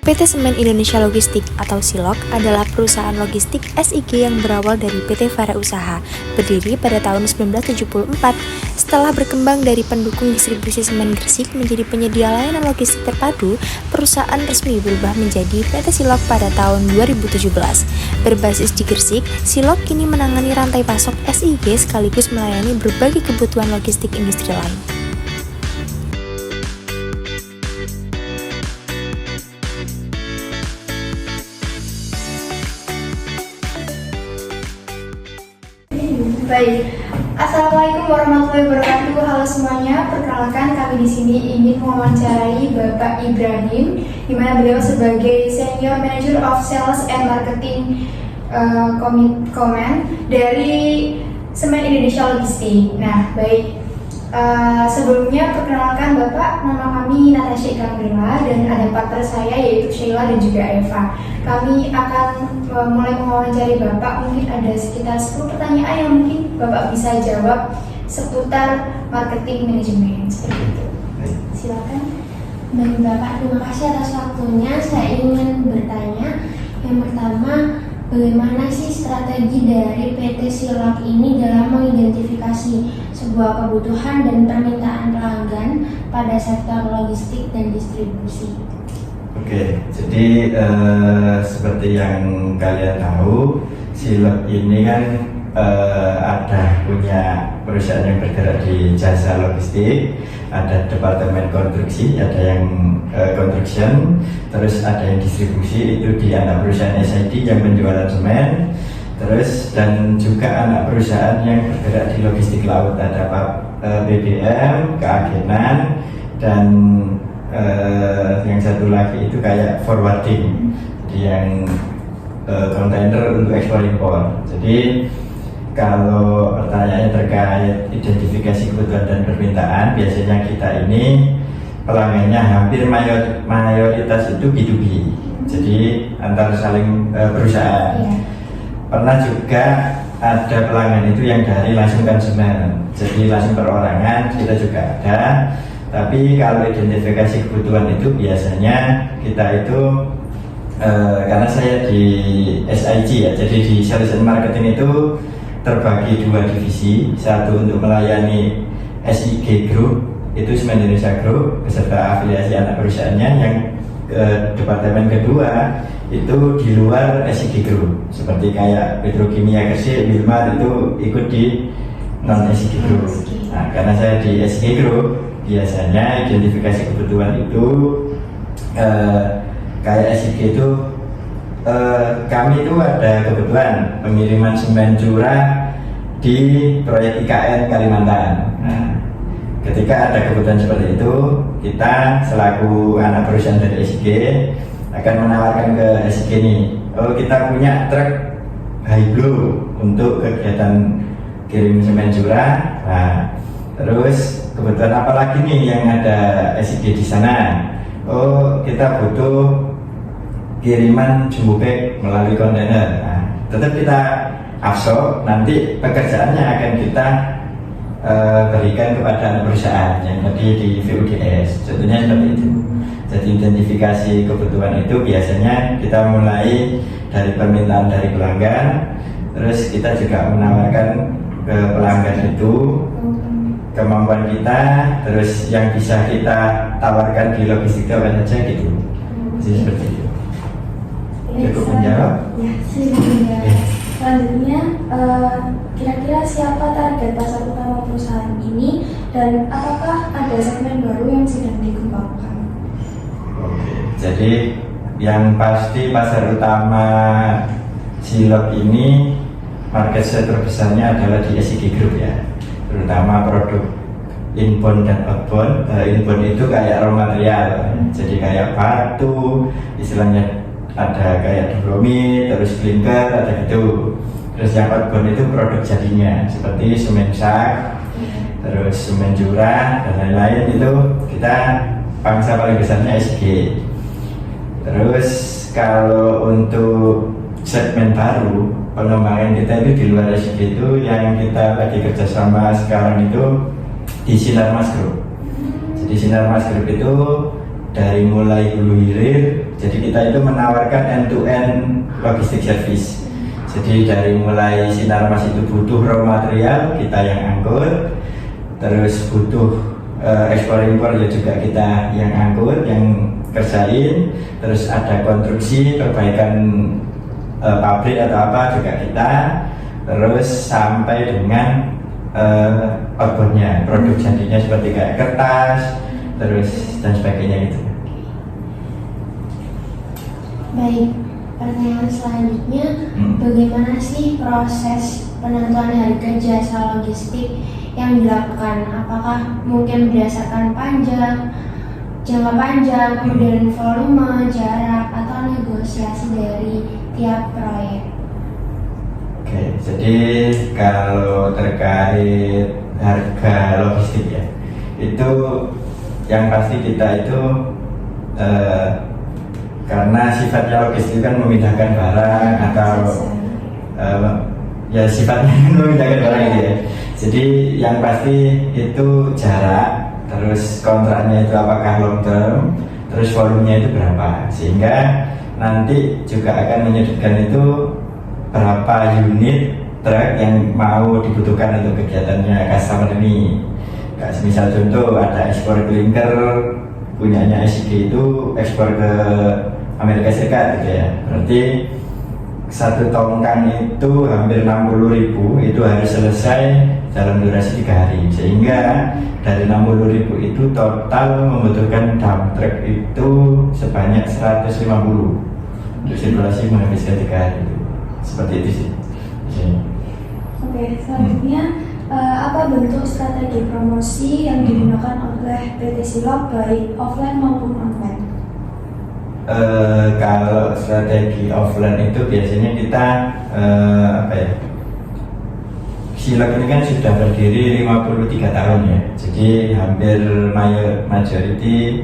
PT Semen Indonesia Logistik atau Silog adalah perusahaan logistik SIG yang berawal dari PT Fara Usaha, berdiri pada tahun 1974. Setelah berkembang dari pendukung distribusi semen Gresik menjadi penyedia layanan logistik terpadu, perusahaan resmi berubah menjadi PT Silog pada tahun 2017. Berbasis di Gresik, Silog kini menangani rantai pasok SIG sekaligus melayani berbagai kebutuhan logistik industri lain. Baik, Assalamualaikum warahmatullahi wabarakatuh. Halo semuanya, perkenalkan kami di sini ingin mewawancarai Bapak Ibrahim, di mana beliau sebagai Senior Manager of Sales and Marketing Comment dari Semen Indonesia Logistik. Nah, baik. Sebelumnya perkenalkan Bapak, nama kami Natasha Ikamrila dan ada partner saya yaitu Sheila dan juga Eva. Kami akan mulai mewawancari Bapak, mungkin ada sekitar 10 pertanyaan yang mungkin Bapak bisa jawab seputar marketing manajemen, seperti itu. Silakan. Baik Bapak, terima kasih atas waktunya. Saya ingin bertanya, yang pertama, bagaimana sih strategi dari PT Silog ini dalam mengidentifikasi sebuah kebutuhan dan permintaan pelanggan pada sektor logistik dan distribusi? Oke, jadi seperti yang kalian tahu, Silog ini kan ada punya perusahaan yang bergerak di jasa logistik, ada departemen konstruksi, ada yang construction, terus ada yang distribusi, itu di anak perusahaan SID yang penjualan semen, terus dan juga anak perusahaan yang bergerak di logistik laut, ada BBM, keagenan, dan yang satu lagi itu kayak forwarding, jadi yang kontainer untuk ekspor impor. Jadi kalau pertanyaannya terkait identifikasi kebutuhan dan permintaan, biasanya kita ini pelanggannya hampir mayoritas itu B2B, jadi antar saling perusahaan. Pernah juga ada pelanggan itu yang dari langsung konsumen, jadi langsung perorangan, kita juga ada. Tapi kalau identifikasi kebutuhan itu biasanya kita itu karena saya di SIG ya, jadi di Sales and Marketing itu terbagi dua divisi, satu untuk melayani SIG Group, itu Semen Indonesia Group beserta afiliasi anak perusahaannya, yang departemen kedua itu di luar SIG Group, seperti kayak Petrokimia Gresik, Wilmar itu ikut di non SIG Group. Nah, karena saya di SIG Group, biasanya identifikasi kebutuhan itu kayak SIG itu kami itu ada kebutuhan pengiriman semen curah di proyek IKN Kalimantan. Nah, ketika ada kebutuhan seperti itu, kita selaku anak perusahaan dari SIG akan menawarkan ke SIG ini, oh kita punya truk high blow untuk kegiatan kirim semen curah. Nah, terus kebutuhan apa lagi nih yang ada SIG di sana? Oh, kita butuh kiriman jumbo bag melalui kontainer. Nah, tetap kita absorb, nanti pekerjaannya akan kita berikan kepada perusahaan yang tadi di VUDS. Contohnya seperti itu. Jadi identifikasi kebutuhan itu biasanya kita mulai dari permintaan dari pelanggan, terus kita juga menawarkan ke pelanggan itu kemampuan kita, terus yang bisa kita tawarkan di logistik apa saja gitu. Jadi seperti itu. Cukup menjawab? Ya, silakan. Selanjutnya, kira-kira siapa target pasar utama perusahaan ini dan apakah ada segmen baru yang sedang dikembangkan? Oke, jadi yang pasti pasar utama Silog ini market share terbesarnya adalah di SIG Group ya, terutama produk inbound dan outbound. Inbound itu kayak raw material, jadi kayak batu, istilahnya ada kayak dolomit, terus klinker, ada gitu. Terus yang outbound itu produk jadinya seperti semen sak, terus semen curah dan lain-lain, itu kita pangsa paling besarnya SIG. Terus kalau untuk segmen baru pengembangan kita itu di luar SIG itu yang kita lagi kerjasama sekarang itu di Sinar Mas Group. Jadi Sinar Mas Group itu dari mulai hulu hilir. Jadi kita itu menawarkan end-to-end logistik service. Jadi dari mulai Sinarmas itu butuh raw material, kita yang angkut, terus butuh ekspor impor ya juga kita yang angkut, yang kerjain, terus ada konstruksi, perbaikan pabrik atau apa juga kita, terus sampai dengan outputnya, produk jadinya seperti kayak kertas, terus dan sebagainya gitu. Baik, pertanyaan selanjutnya, bagaimana sih proses penentuan harga jasa logistik yang dilakukan? Apakah mungkin berdasarkan jangka panjang, kemudian volume, jarak, atau negosiasi dari tiap proyek? Oke, jadi kalau terkait harga logistik ya, itu yang pasti kita itu karena sifatnya logistik kan memindahkan barang atau ya sifatnya memindahkan barang gitu ya. Jadi yang pasti itu jarak, terus kontraknya itu apakah long term, terus volumenya itu berapa, sehingga nanti juga akan menyudutkan itu berapa unit truk yang mau dibutuhkan untuk kegiatannya customer ini. Misal contoh ada ekspor klinker punyanya SIG itu ekspor ke Amerika Serikat gitu ya. Berarti satu tongkang itu hampir 60.000, itu harus selesai dalam durasi 3 hari. Sehingga dari 60.000 itu total membutuhkan dump truck itu sebanyak 150 untuk sirkulasi menghabiskan 3 hari. Seperti itu sih. Oke, selanjutnya apa bentuk strategi promosi yang digunakan oleh PT Silog baik offline maupun online? Kalau strategi offline itu biasanya kita Silog ini kan sudah berdiri 53 tahun ya. Jadi hampir majority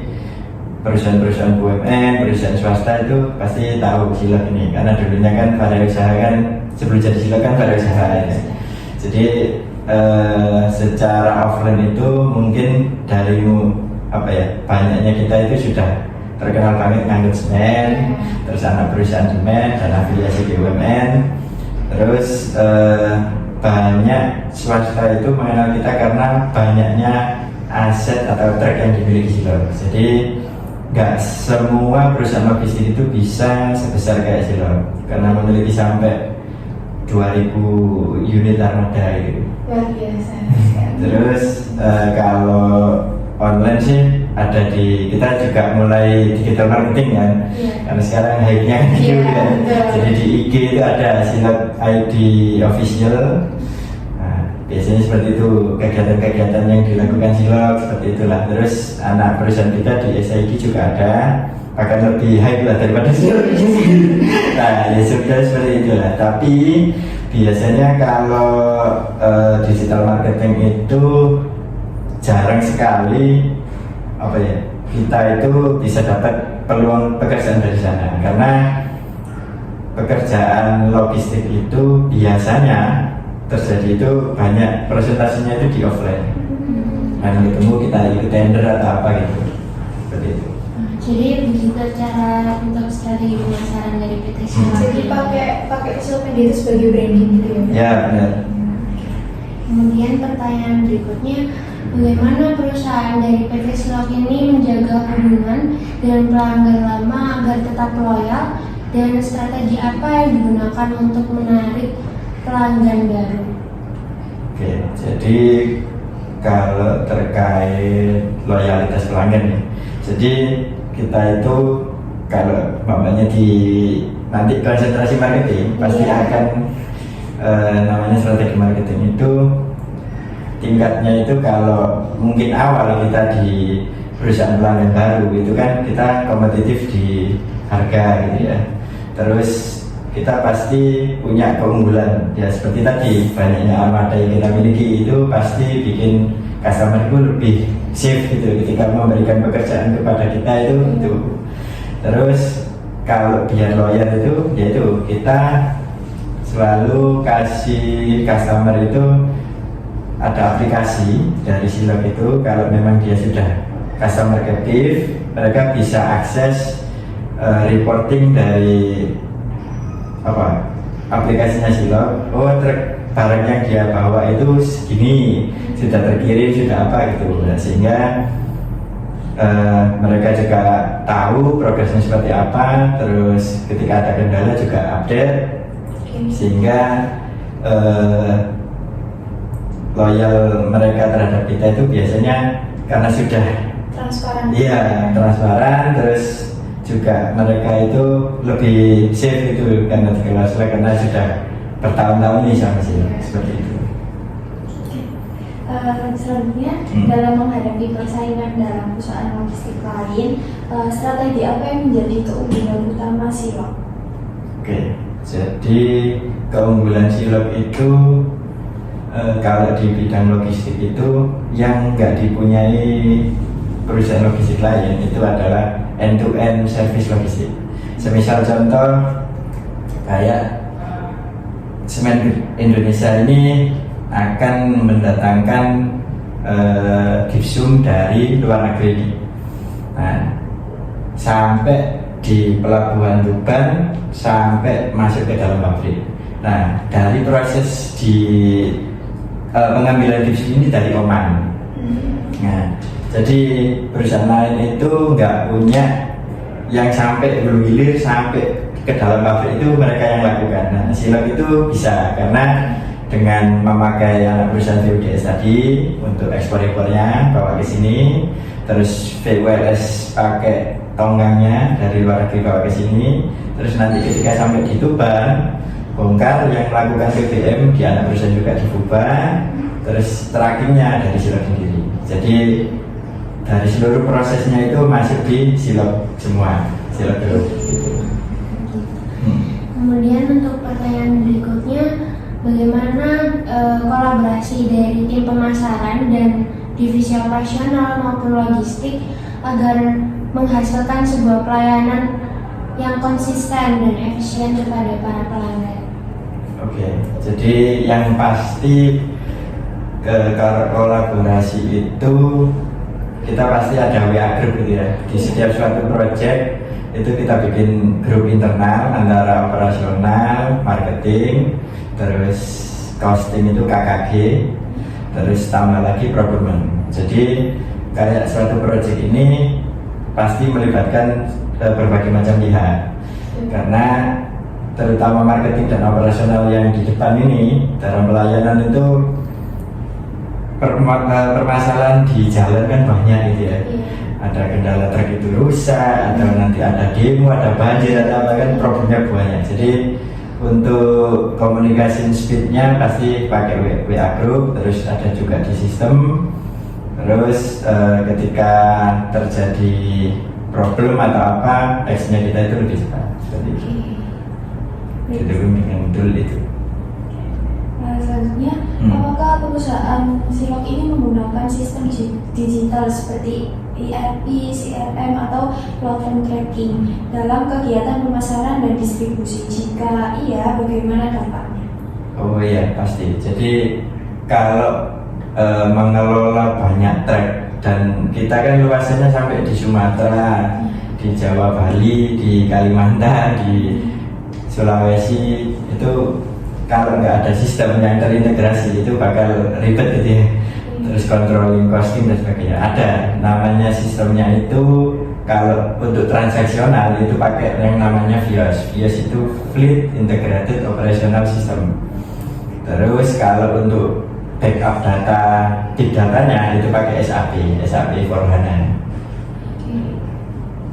perusahaan-perusahaan BUMN, perusahaan swasta itu pasti tahu Silog ini, karena dulunya kan pada usaha kan, sebelum jadi Silog kan pada usaha ya. Jadi secara offline itu mungkin dari banyaknya kita itu sudah terkenal banget ngangkut semen, terus anak perusahaan semen dan afiliasi BUMN, terus banyak swasta itu mengenal kita karena banyaknya aset atau truk yang dimiliki Silog. Jadi nggak semua perusahaan logistik itu bisa sebesar kayak Silog, karena memiliki sampai 2000 unit armada gitu. Luar biasa. Terus kalau online sih ada kita juga mulai digital marketing kan, karena sekarang hype-nya kan gitu kan. Jadi di IG itu ada Silog ID official. Nah, biasanya seperti itu kegiatan-kegiatan yang dilakukan Silog seperti itulah. Terus anak perusahaan kita di SID juga ada, akan lebih hype lah daripada Silog. Nah, ya sudah seperti itulah. Tapi biasanya kalau digital marketing itu jarang sekali kita itu bisa dapat peluang pekerjaan dari sana, karena pekerjaan logistik itu biasanya terjadi itu banyak presentasinya itu di offline. Nah, ketemu kita ikut tender atau apa gitu, seperti itu. Jadi begitu cara untuk strategi pemasaran dari PT Silog. Jadi pakai sosial media itu sebagai branding gitu ya? Ya, benar. Kemudian pertanyaan berikutnya, bagaimana perusahaan dari PT Silog ini menjaga hubungan dengan pelanggan lama agar tetap loyal, dan strategi apa yang digunakan untuk menarik pelanggan baru? Oke, jadi kalau terkait loyalitas pelanggan ya, jadi kita itu kalau namanya nanti konsentrasi marketing pasti akan namanya strategi marketing itu tingkatnya itu, kalau mungkin awal kita di perusahaan pelanggan baru itu kan kita kompetitif di harga gitu ya, terus kita pasti punya keunggulan ya, seperti tadi banyaknya armada yang kita miliki itu pasti bikin customer itu lebih safe gitu ketika memberikan pekerjaan kepada kita itu. Terus kalau biar loyal itu yaitu kita selalu kasih customer itu ada aplikasi dari Silog itu, kalau memang dia sudah customer captive, mereka bisa akses reporting dari aplikasinya Silog. Oh, barang yang dia bawa itu segini, sudah terkirim, sudah apa gitu. Nah, sehingga mereka juga tahu progresnya seperti apa, terus ketika ada kendala juga update, sehingga loyal mereka terhadap kita itu biasanya karena sudah Transparan. iya transparan, terus juga mereka itu lebih safe itu karena karena sudah bertahun-tahun ini sama sih seperti itu. Selanjutnya, dalam menghadapi persaingan dalam perusahaan logistik lain, strategi apa yang menjadi keunggulan utama Silog? Oke, jadi keunggulan Silog itu kalau di bidang logistik itu yang nggak dipunyai perusahaan logistik lain itu adalah end-to-end service logistik. Semisal contoh kayak Semen Indonesia ini akan mendatangkan gipsum dari luar negeri. Nah, sampai di pelabuhan Tuban sampai masuk ke dalam pabrik. Nah, dari proses di pengambilan gipsum ini dari Oman. Nah, jadi perusahaan lain itu nggak punya yang sampai hulu hilir sampai ke dalam pabrik, itu mereka yang lakukan. Nah, Silog itu bisa karena dengan memakai anak perusahaan VUDS tadi untuk ekspor-ekspornya bawa ke sini, terus VULS pakai tonggangnya dari luar negeri bawa ke sini, terus nanti ketika sampai di Tuban bongkar, yang melakukan BBM di anak perusahaan juga di Tuban, terus trackingnya dari Silog sendiri. Jadi dari seluruh prosesnya itu masuk di Silog semua, Silog Group. Kemudian untuk pertanyaan berikutnya, bagaimana kolaborasi dari tim pemasaran dan divisi operasional maupun logistik agar menghasilkan sebuah pelayanan yang konsisten dan efisien kepada para pelanggan? Oke, jadi yang pasti kolaborasi itu kita pasti ada WA group gitu ya. Di setiap suatu project itu kita bikin grup internal antara operasional, marketing, terus costing itu KKG, terus tambah lagi procurement. Jadi kayak suatu project ini pasti melibatkan berbagai macam pihak, karena terutama marketing dan operasional yang di depan ini dalam pelayanan itu permasalahan di jalan kan banyak gitu ya. Ada kendala truk itu rusak, atau nanti ada demo, ada banjir, atau apa kan problemnya banyak. Jadi untuk komunikasi speednya pasti pakai WA group, terus ada juga di sistem. Terus ketika terjadi problem atau apa, actionnya kita itu lebih cepat. Seperti itu. Itu dengan tool itu. Selanjutnya, apakah perusahaan Silog ini menggunakan sistem digital seperti ERP, CRM, atau platform tracking dalam kegiatan pemasaran dan distribusi? Jika iya, bagaimana dampaknya? Oh iya, pasti. Jadi kalau mengelola banyak track, dan kita kan luasannya sampai di Sumatera, di Jawa, Bali, di Kalimantan, di Sulawesi, itu kalau nggak ada sistem yang terintegrasi itu bakal ribet gitu ya. Terus controlling costing dan sebagainya. Ada namanya sistemnya itu, kalau untuk transaksional itu pakai yang namanya FIOS. FIOS itu Fleet Integrated Operational System. Terus kalau untuk backup data, big datanya itu pakai SAP for HANA.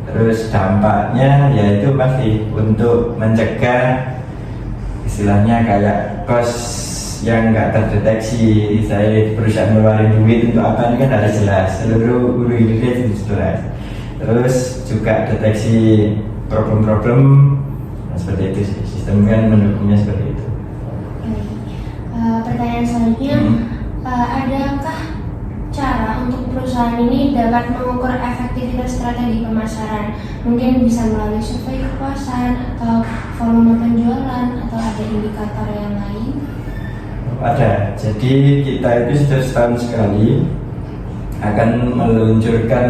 Terus dampaknya yaitu pasti untuk mencegah istilahnya kayak cost yang nggak terdeteksi. Saya perusahaan ngeluarin duit untuk apa, ini kan harus jelas, seluruh hulu hilirnya itu jelas. Terus juga deteksi problem-problem, nah, seperti itu sih. Sistem kan mendukungnya seperti itu. Pertanyaan selanjutnya, adakah cara untuk perusahaan ini dapat mengukur efektivitas strategi pemasaran? Mungkin bisa melalui survei kepuasan atau volume penjualan, atau ada indikator yang lain? Ada, jadi kita itu sudah setahun sekali akan meluncurkan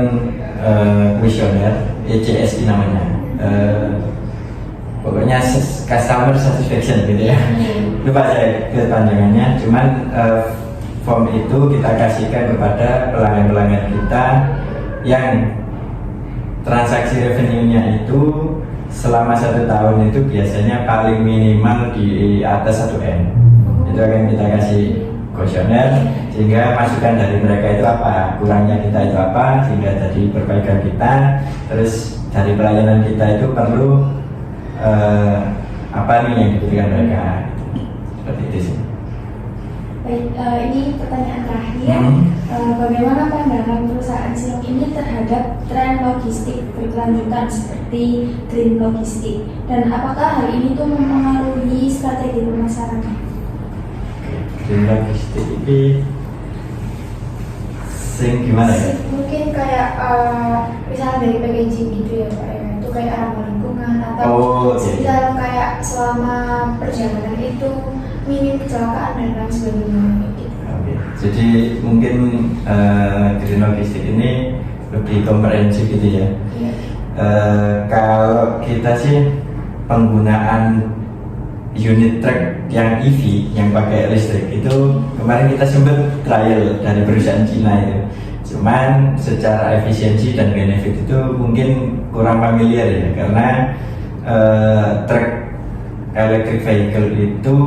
kuesioner ECSI namanya. Pokoknya customer satisfaction gitu ya. Lupa saya kepanjangannya. Cuman form itu kita kasihkan kepada pelanggan-pelanggan kita yang transaksi revenue-nya itu selama 1 tahun itu biasanya paling minimal di atas 1M. Itu akan kita kasih kuesioner sehingga masukan dari mereka itu apa, kurangnya kita itu apa, sehingga jadi perbaikan kita. Terus dari pelayanan kita itu perlu apa nih yang dibutuhkan mereka, seperti itu sih. Baik, ini pertanyaan terakhir. Bagaimana pandangan perusahaan Silog ini terhadap tren logistik berkelanjutan seperti green logistik, dan apakah hal ini tuh mempengaruhi strategi pemasaran? Green logistik ini sing gimana ya? Mungkin kayak misalnya dari packaging gitu ya Pak ya, itu kayak ramah lingkungan atau misalnya kayak selama perjalanan itu minim kecelakaan dan lain sebagainya gitu. Oke. Jadi mungkin green logistik ini lebih komprehensif gitu ya. Iya. Kalau kita sih penggunaan unit truk yang EV yang pakai listrik itu kemarin kita sempat trial dari perusahaan Cina itu. Cuman secara efisiensi dan benefit itu mungkin kurang familiar ya, karena truk electric vehicle itu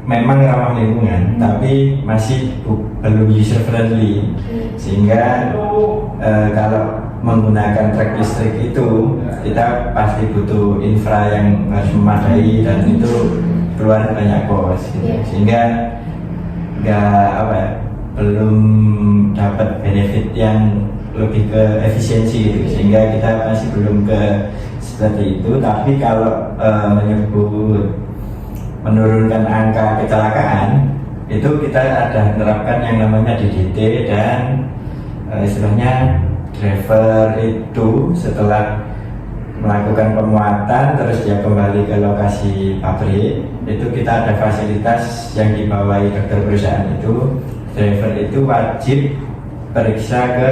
memang ramah lingkungan, tapi masih belum user friendly, sehingga kalau menggunakan truk listrik itu kita pasti butuh infra yang harus memadai dan itu keluar banyak kos gitu. Sehingga belum dapat benefit yang lebih ke efisiensi gitu, sehingga kita masih belum ke seperti itu. Tapi kalau menyebut menurunkan angka kecelakaan itu kita ada menerapkan yang namanya DDT, dan istilahnya driver itu setelah melakukan pemuatan terus dia kembali ke lokasi pabrik, itu kita ada fasilitas yang dibawahi dokter perusahaan itu. Driver itu wajib periksa ke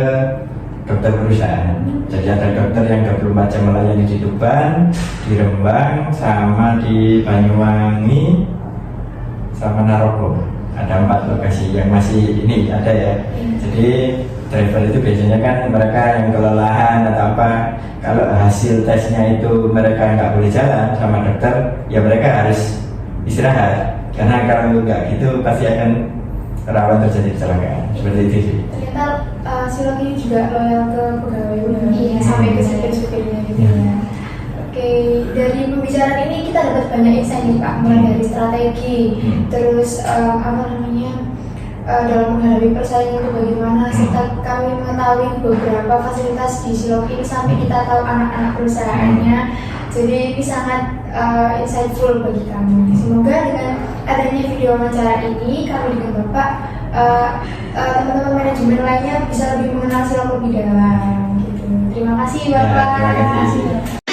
dokter perusahaan. Jadi ada dokter yang 24 jam melayani di Tuban, di Rembang, sama di Banyuwangi, sama Naroko. Ada 4 lokasi yang masih ini ada ya. Jadi driver itu biasanya kan mereka yang kelelahan atau apa, kalau hasil tesnya itu mereka nggak boleh jalan sama dokter, ya mereka harus istirahat. Karena kalau nggak gitu pasti akan rawan terjadi kecelakaan. Seperti itu sih. Ternyata Silog ini juga loyal ke pegawai sampai ke supir-supirnya gitu ya. Oke, dari pembicaraan ini kita dapat banyak insight nih Pak, mulai dari strategi, terus dalam menghadapi persaingan itu bagaimana, serta kami mengetahui beberapa fasilitas di Silog ini sampai kita tahu anak-anak perusahaannya. Jadi ini sangat insightful bagi kami. Semoga dengan adanya video wawancara ini, kami dengan Bapak, teman-teman manajemen lainnya bisa lebih mengenal Silog lebih dalam. Gitu. Terima kasih Bapak. Ya, terima kasih.